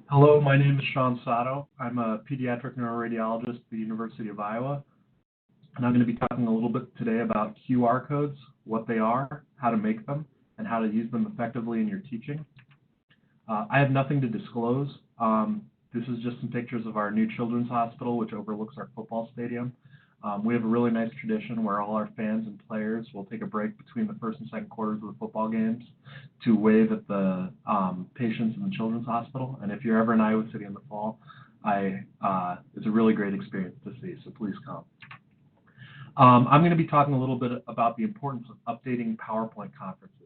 Hello, my name is Shawn Sato. I'm a pediatric neuroradiologist at the University of Iowa, and I'm going to be talking a little bit today about QR codes, what they are, how to make them, and how to use them effectively in your teaching. I have nothing to disclose. This is just some pictures of our new children's hospital, which overlooks our football stadium. We have a really nice tradition where all our fans and players will take a break between the first and second quarters of the football games to wave at the patients in the children's hospital. And if you're ever in Iowa City in the fall, it's a really great experience to see, so please come. I'm going to be talking a little bit about the importance of updating PowerPoint conferences.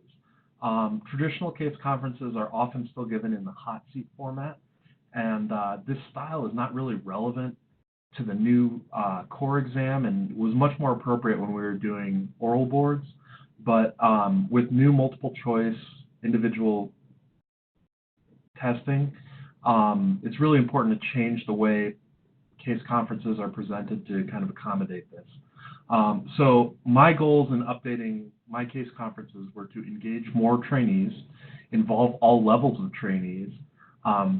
Traditional case conferences are often still given in the hot seat format, and this style is not really relevant to the new core exam and was much more appropriate when we were doing oral boards. But with new multiple choice individual testing, it's really important to change the way case conferences are presented to kind of accommodate this. So my goals in updating my case conferences were to engage more trainees, involve all levels of trainees,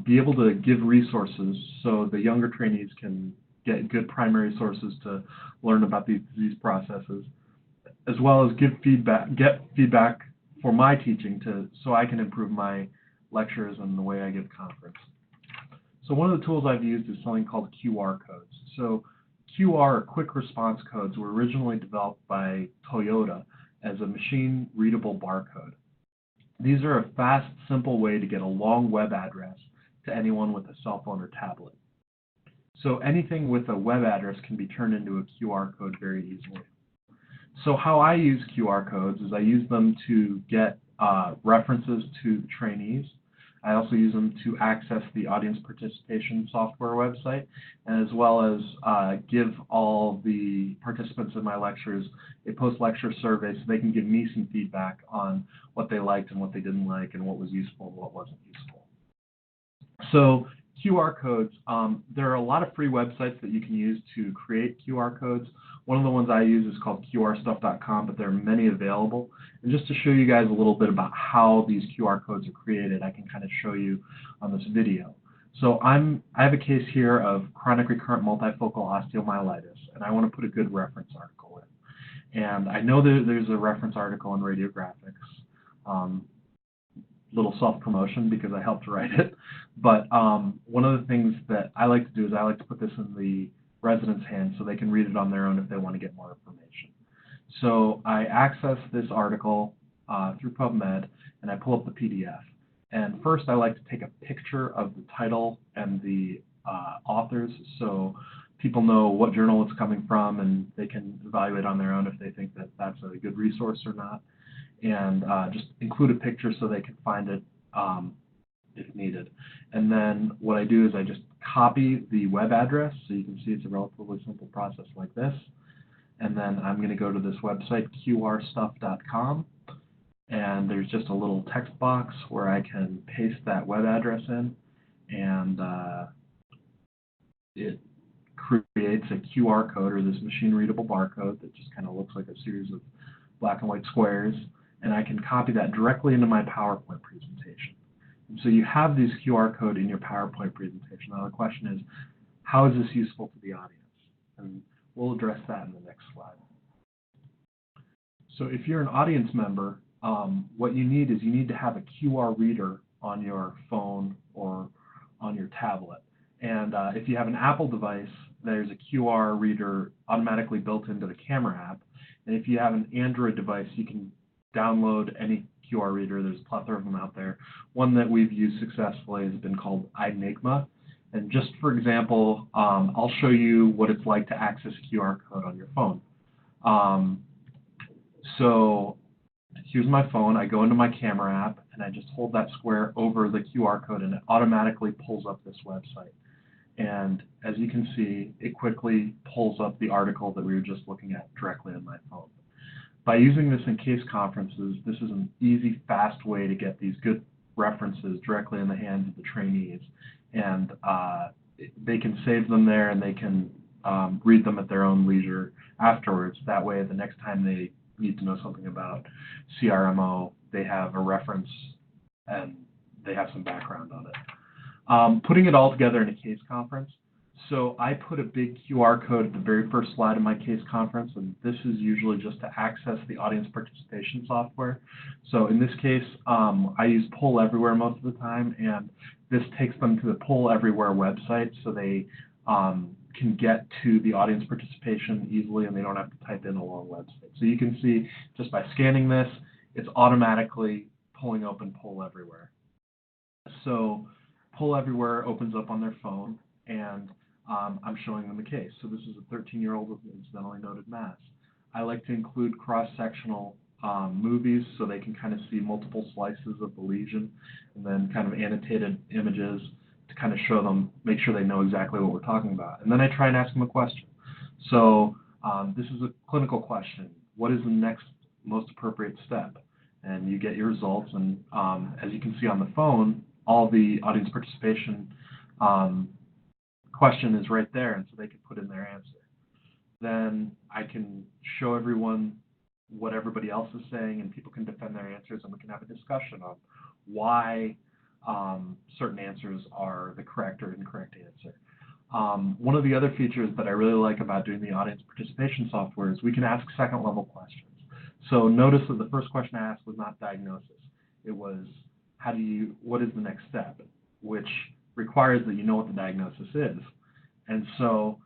be able to give resources so the younger trainees can get good primary sources to learn about these disease processes, as well as get feedback for my teaching so I can improve my lectures and the way I give conference. So one of the tools I've used is something called QR codes. So QR, quick response codes, were originally developed by Toyota as a machine-readable barcode. These are a fast, simple way to get a long web address to anyone with a cell phone or tablet. So anything with a web address can be turned into a QR code very easily. So how I use QR codes is I use them to get references to the trainees. I also use them to access the audience participation software website, and as well as give all the participants in my lectures a post-lecture survey so they can give me some feedback on what they liked and what they didn't like and what was useful and what wasn't useful. So QR codes, there are a lot of free websites that you can use to create QR codes. One of the ones I use is called qrstuff.com, but there are many available. And just to show you guys a little bit about how these QR codes are created, I can kind of show you on this video. So I have a case here of chronic recurrent multifocal osteomyelitis, and I want to put a good reference article in. And I know that there's a reference article in Radiographics. Little self-promotion because I helped write it. But one of the things that I like to do is I like to put this in the residents' hands so they can read it on their own if they want to get more information. So I access this article through PubMed, and I pull up the PDF. And first I like to take a picture of the title and the authors so people know what journal it's coming from and they can evaluate on their own if they think that that's a good resource or not. And just include a picture so they can find it if needed. And then what I do is I just copy the web address, so you can see it's a relatively simple process like this. And then I'm going to go to this website, qrstuff.com, and there's just a little text box where I can paste that web address in, and it creates a QR code, or this machine-readable barcode that just kind of looks like a series of black and white squares, and I can copy that directly into my PowerPoint presentation. And so you have this QR code in your PowerPoint presentation. Now the question is, how is this useful to the audience? And we'll address that in the next slide. So if you're an audience member, what you need is you need to have a QR reader on your phone or on your tablet. And if you have an Apple device, there's a QR reader automatically built into the camera app. And if you have an Android device, you can download any QR reader. There's a plethora of them out there. One that we've used successfully has been called Enigma. And just for example, I'll show you what it's like to access a QR code on your phone. So here's my phone. I go into my camera app, and I just hold that square over the QR code, and it automatically pulls up this website. And as you can see, it quickly pulls up the article that we were just looking at directly on my phone. By using this in case conferences, this is an easy, fast way to get these good references directly in the hands of the trainees. And they can save them there, and they can read them at their own leisure afterwards. That way, the next time they need to know something about CRMO, they have a reference and they have some background on it. Putting it all together in a case conference. So I put a big QR code at the very first slide of my case conference, and this is usually just to access the audience participation software. So in this case, I use Poll Everywhere most of the time, and this takes them to the Poll Everywhere website, so they can get to the audience participation easily, and they don't have to type in a long website. So you can see just by scanning this, it's automatically pulling open Poll Everywhere. So Poll Everywhere opens up on their phone, and I'm showing them a case. So this is a 13-year-old with incidentally noted mass. I like to include cross-sectional movies so they can kind of see multiple slices of the lesion, and then kind of annotated images to kind of show them, make sure they know exactly what we're talking about. And then I try and ask them a question. So this is a clinical question. What is the next most appropriate step? And you get your results, and as you can see on the phone, all the audience participation question is right there, and so they can put in their answer. Then I can show everyone what everybody else is saying, and people can defend their answers, and we can have a discussion on why certain answers are the correct or incorrect answer. One of the other features that I really like about doing the audience participation software is we can ask second-level questions. So notice that the first question I asked was not diagnosis. It was, what is the next step? Which requires that you know what the diagnosis is. And so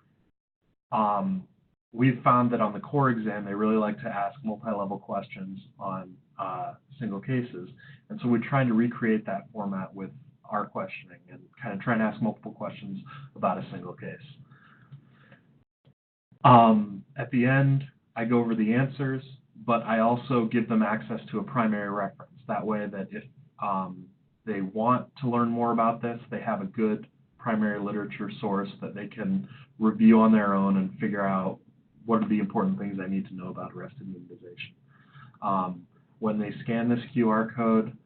we've found that on the core exam, they really like to ask multi-level questions on single cases. And so we're trying to recreate that format with our questioning and kind of try and ask multiple questions about a single case. At the end, I go over the answers, but I also give them access to a primary reference. That way that if they want to learn more about this, they have a good primary literature source that they can review on their own and figure out what are the important things I need to know about arrested immunization. When they scan this QR code,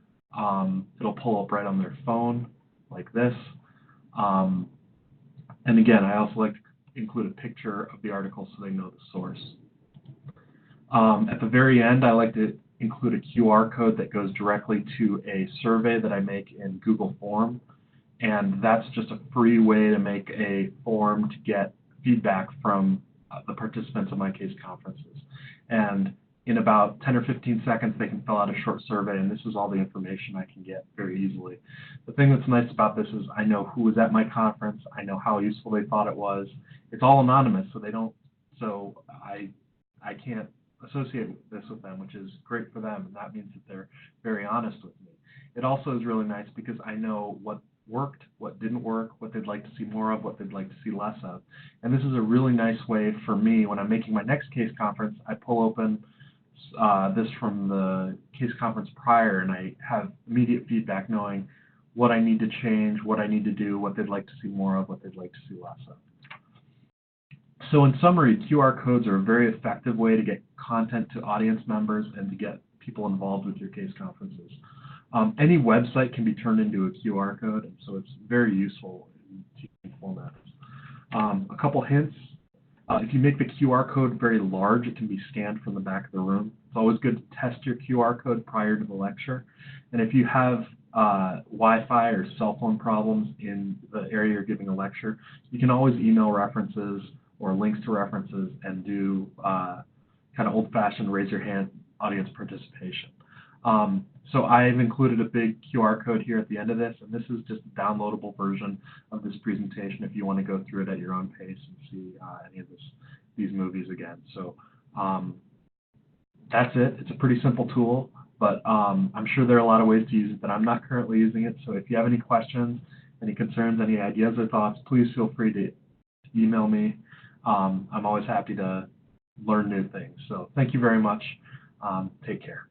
it'll pull up right on their phone like this. And again, I also like to include a picture of the article so they know the source. At the very end, I like to include a QR code that goes directly to a survey that I make in Google Form. And that's just a free way to make a form to get feedback from the participants of my case conferences. And in about 10 or 15 seconds, they can fill out a short survey, and this is all the information I can get very easily. The thing that's nice about this is I know who was at my conference, I know how useful they thought it was. It's all anonymous, so I can't associate this with them, which is great for them, and that means that they're very honest with me. It also is really nice because I know what worked, what didn't work, what they'd like to see more of, what they'd like to see less of. And this is a really nice way for me, when I'm making my next case conference, I pull open this from the case conference prior, and I have immediate feedback knowing what I need to change, what I need to do, what they'd like to see more of, what they'd like to see less of. So in summary, QR codes are a very effective way to get content to audience members and to get people involved with your case conferences. Any website can be turned into a QR code, and so it's very useful in teaching formats. A couple hints. If you make the QR code very large, it can be scanned from the back of the room. It's always good to test your QR code prior to the lecture. And if you have Wi-Fi or cell phone problems in the area you're giving a lecture, you can always email references or links to references and do kind of old-fashioned raise your hand audience participation. So I've included a big QR code here at the end of this, and this is just a downloadable version of this presentation if you want to go through it at your own pace and see any of these movies again. So that's it. It's a pretty simple tool, but I'm sure there are a lot of ways to use it that I'm not currently using it. So if you have any questions, any concerns, any ideas or thoughts, please feel free to email me. I'm always happy to learn new things. So thank you very much. Take care.